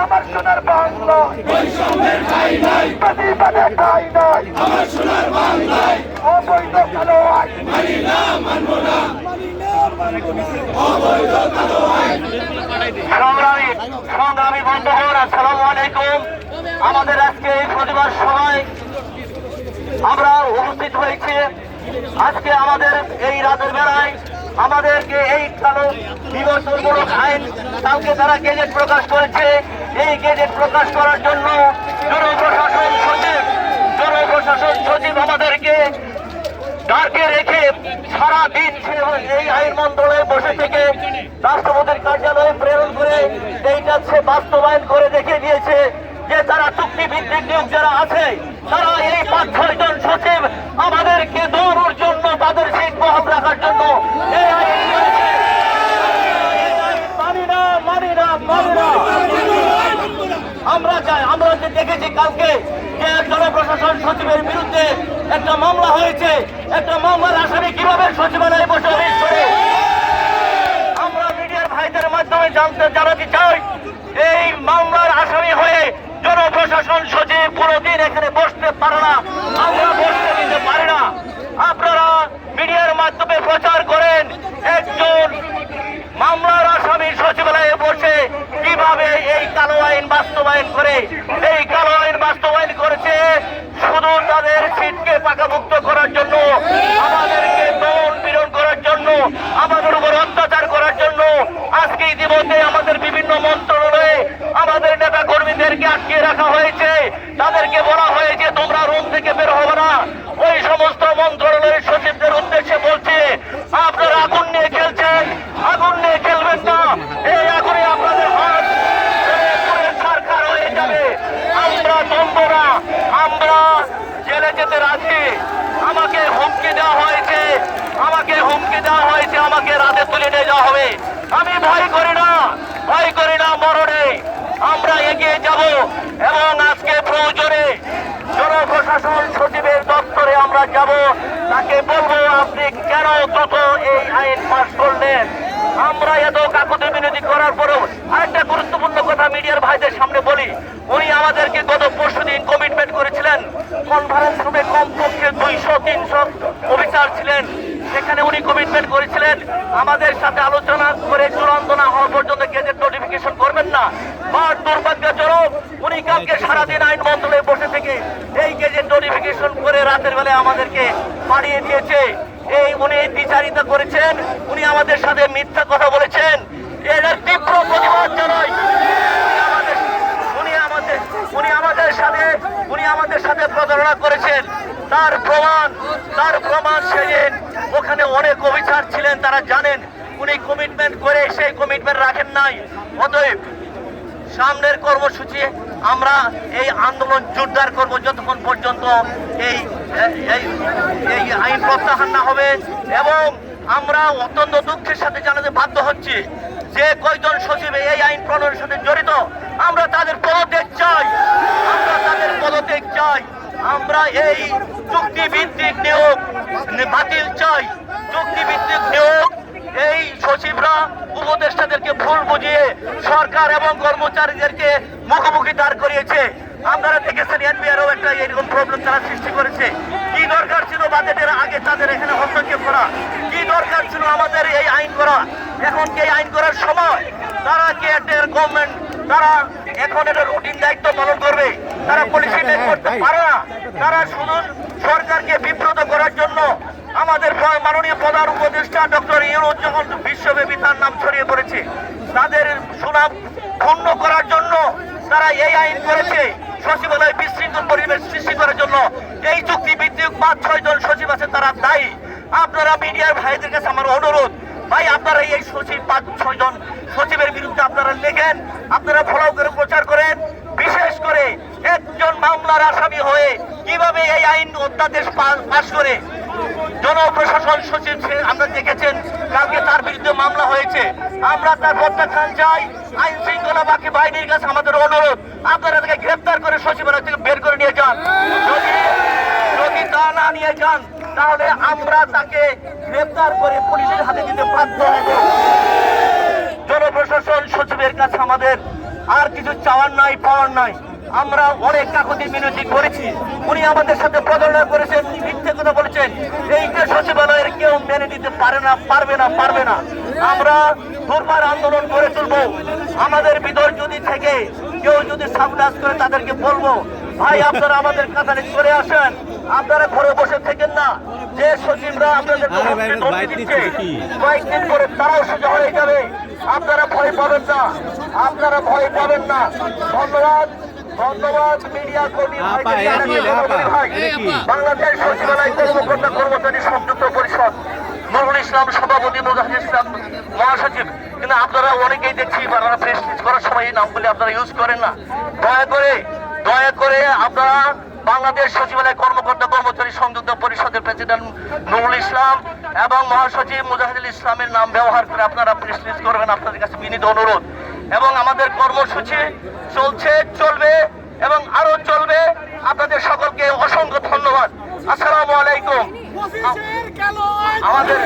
আমার সোনার বাংলা বৈষম্যের ঠাঁই নাই, প্রতিবাদের ঠাঁই নাই। আমার সোনার বাংলায় অবৈধ কালো আইন মানি না, মানব না, অবৈধ কালো আইন। সংগ্রামী বন্ধুগণ, আসসালামু আলাইকুম। আমাদের আজকে এই প্রতিবাদ সভায় আমরা উপস্থিত হয়েছি। আজকে আমাদের এই রাতের বেলায় আমাদেরকে এই কালো বিবর্তনমূলক আইন কালকে তারা গেজেট প্রকাশ করেছে। এই গেজেট প্রকাশ করার জন্য জনপ্রশাসন সচিব আমাদেরকে ডাকে রেখে সারা দিন এই আইন মন্ত্রণালয়ে বসে থেকে রাষ্ট্রপতির কার্যালয়ে প্রেরণ করে এইটা সে বাস্তবায়ন করে দেখিয়ে দিয়েছে যে তারা চুক্তিভিত্তিক নিয়োগ যারা আছে তারা এই ৫-৬ জন সচিব আমাদেরকে দৌড়ানোর জন্য তাদের সিট বহাল রাখার জন্য এই আইন মানি না। আমরা যে দেখেছি কালকে যে জনপ্রশাসন সচিবের বিরুদ্ধে একটা মামলা হয়েছে, একটা মামলার আসামি কিভাবে সচিবালয়ে বসে অভিযোগ করে। আমরা মিডিয়ার ভাইদের মাধ্যমে জানাতে চাই এই মামলার আসামি হয়ে জনপ্রশাসন সচিব কোনোদিন এখানে বসতে পারে না, আমরা বসতে দিতে পারি না। আপনারা মিডিয়ার মাধ্যমে প্রচার করেন একজন মামলার আসামি সচিবালয়ে বসে কিভাবে এই কালো আইন বাস্তবায়ন করে। এই কালো আইন বাস্তবায়ন করেছে শুধু তাদের সিটকে পাকাভুক্ত করার জন্য, আমাদেরকে দমন পীড়ন করার জন্য, আমাদের উপর অত্যাচার করার জন্য। আজকে ইতিমধ্যে আমাদের বিভিন্ন মন্ত্রণালয়ে আমাদের নেতা কর্মীদেরকে আটকে রাখা হয়েছে। তাদেরকে বলা হয়েছে তোমরা রুম থেকে বের হবে না। ওই সমস্ত মন্ত্রণালয়ের সচিবদের উদ্দেশ্যে বলছে আপনারা আগুন নিয়ে খেলছেন, আগুন নিয়ে খেলবেন না। এই আগুনে আপনাদের হাত ছারখার হয়ে যাবে। আমরা দমব না, আমরা জেলে যেতে রাজি। আমাকে হুমকি দেওয়া হয়েছে, আমাকে রাতে তুলে নিয়ে যাওয়া হবে। আমি ভয় করি না মরণে। আমরা এগিয়ে যাব এবং আজকে প্রয়োজনে জনপ্রশাসন সচিবের দপ্তরে আমরা যাব, তাকে বলবো আপনি কেন দ্রুত এই আইন পাশ করলেন। আমরা এত কাকুতি মিনতি করার পরেও আরেকটা গুরুত্বপূর্ণ কথা মিডিয়ার ভাইদের সামনে বলি। উনি আমাদেরকে গত পরশুদিন কমিটমেন্ট করেছিলেন, কনফারেন্স রুমে কমপক্ষে 200-300 অফিসার ছিলেন, সেখানে উনি কমিটমেন্ট করেছিলেন আমাদের সাথে আলোচনা করে চূড়ান্ত না হওয়া পর্যন্ত গেজেট নোটিফিকেশন করবেন না। আর দুর্ভাগ্যজনক উনি কালকে সারাদিন আইন মন্ত্রণালয়ে বসে থেকে এই গেজেট নোটিফিকেশন করে রাতের বেলায় আমাদেরকে পাঠিয়ে দিয়েছে। এই উনি বিচারিতা করেছেন, উনি আমাদের সাথে মিথ্যা কথা বলেছেন। এর তীব্র প্রতিবাদ জানাই। উনি আমাদের সাথে প্রতারণা করেছেন। তার প্রমাণ সেদিন ওখানে অনেক অফিসার ছিলেন, তারা জানেন উনি কমিটমেন্ট করে সেই কমিটমেন্ট রাখেন নাই। অতএব সামনের কর্মসূচি আমরা এই আন্দোলন জোরদার করব যতক্ষণ পর্যন্ত এই আইন প্রত্যাহার না হবে। এবং আমরা অত্যন্ত দুঃখের সাথে জানাতে বাধ্য হচ্ছি যে কয়জন সচিব এই আইন প্রণয়নের সাথে জড়িত আমরা তাদের পদত্যাগ চাই। আমরা এই চুক্তিভিত্তিক নিয়োগ বাতিল চাই। চুক্তিভিত্তিক নিয়োগ এই সচিবরা উপদেষ্টাদেরকে ভুল বুঝিয়ে সরকার এবং কর্মচারীদেরকে মুখোমুখি দাঁড় করিয়েছে। আপনারা দেখেছেন এনবিআরও একটা এরকম প্রবলেম তারা সৃষ্টি করেছে। কি দরকার ছিল বাজেটের আগে তাদের এখানে হস্তক্ষেপ করা? কি দরকার ছিল আমাদের এই আইন করা? এখন কি এই আইন করার সময়? তারা কি একটা গভর্নমেন্ট, তারা এখন এটা রুটিন দায়িত্ব পালন করবে, তারা পলিসি মেক করতে পারে না। তারা শুধু সরকারকে বিব্রত করার জন্য আমাদের মাননীয় প্রধান উপদেষ্টা ডক্টর ইউনূস যখন বিশ্বব্যাপী তার নাম ছড়িয়ে পড়েছে, তাদের সুনাম ক্ষুণ্ণ করার জন্য তারা এই আইন করেছে, সচিবালয় বিশৃঙ্খল পরিবেশ সৃষ্টি করার জন্য। এই চুক্তিভিত্তিক 5-6 জন সচিব আছে, তারা দায়ী। আপনারা মিডিয়ার ভাইদের কাছে আমার অনুরোধ, ভাই আপনারা এই সচিব 5-6 জন সচিবের বিরুদ্ধে আপনারা লেখেন, আপনারা ফলো করে প্রচার করেন। বিশেষ করে একজন মামলার আসামি হয়ে কিভাবে এই আইন অধ্যাদেশ পাশ করে জনপ্রশাসন সচিব আমরা দেখেছেন, কালকে তার বিরুদ্ধে মামলা হয়েছে। আমরা তার প্রত্যাখ্যান চাই। আইন শৃঙ্খলা বাকি বাহিনীর কাছে আমাদের অনুরোধ, আপনারা তাকে গ্রেপ্তার করে সচিবালয় থেকে বের করে নিয়ে যান। যদি তা না নিয়ে যান, তাহলে আমরা তাকে গ্রেপ্তার করে পুলিশের হাতে দিতে বাধ্য হব। জনপ্রশাসন সচিবের কাছে আমাদের আর কিছু চাওয়ার নাই, পাওয়ার নাই। আমরা অনেক কাকুতি মিনতি করেছি, উনি আমাদের সাথে প্রতারণা করেছেন, মিথ্যে কথা বলেছেন। এইটা সচিবালয়ের কেউ মেনে নিতে পারে না, পারবে না। আমরা দুর্বার আন্দোলন করে তুলবো। আমাদের ভিতর যদি থেকে কেউ যদি সাবলাস করে, তাদেরকে বলবো, ভাই আপনারা আমাদের কাতারে চলে আসেন, আপনারা ঘরে বসে থাকেন না। যে সচিবরা আপনাদের দিচ্ছে, কয়েকদিন পরে তারাও সোজা হয়ে যাবে। আপনারা ভয় পাবেন না, ধন্যবাদ মিডিয়া কর্মী ভাই। বাংলাদেশ সচিবালয় কর্মকর্তা কর্মচারী সংযুক্ত পরিষদ, নুরুল ইসলাম সভাপতি, মুজাহিদুল ইসলাম মহাসচিব। কিন্তু আপনারা অনেকেই দেখছি প্রেস রিলিজ করার সময় এই নামগুলি আপনারা ইউজ করেন না। দয়া করে আপনারা বাংলাদেশ সচিবালয় কর্মকর্তা কর্মচারী সংযুক্ত পরিষদের প্রেসিডেন্ট নুরুল ইসলাম এবং মহাসচিব মুজাহিদুল ইসলামের নাম ব্যবহার করে আপনারা প্রেস রিলিজ করবেন, আপনাদের কাছে বিনীত অনুরোধ। এবং আমাদের কর্মসূচি চলবে এবং আরো চলবে। আপনাদের সকলকে অসংখ্য ধন্যবাদ। আসসালামু আলাইকুম। আমাদের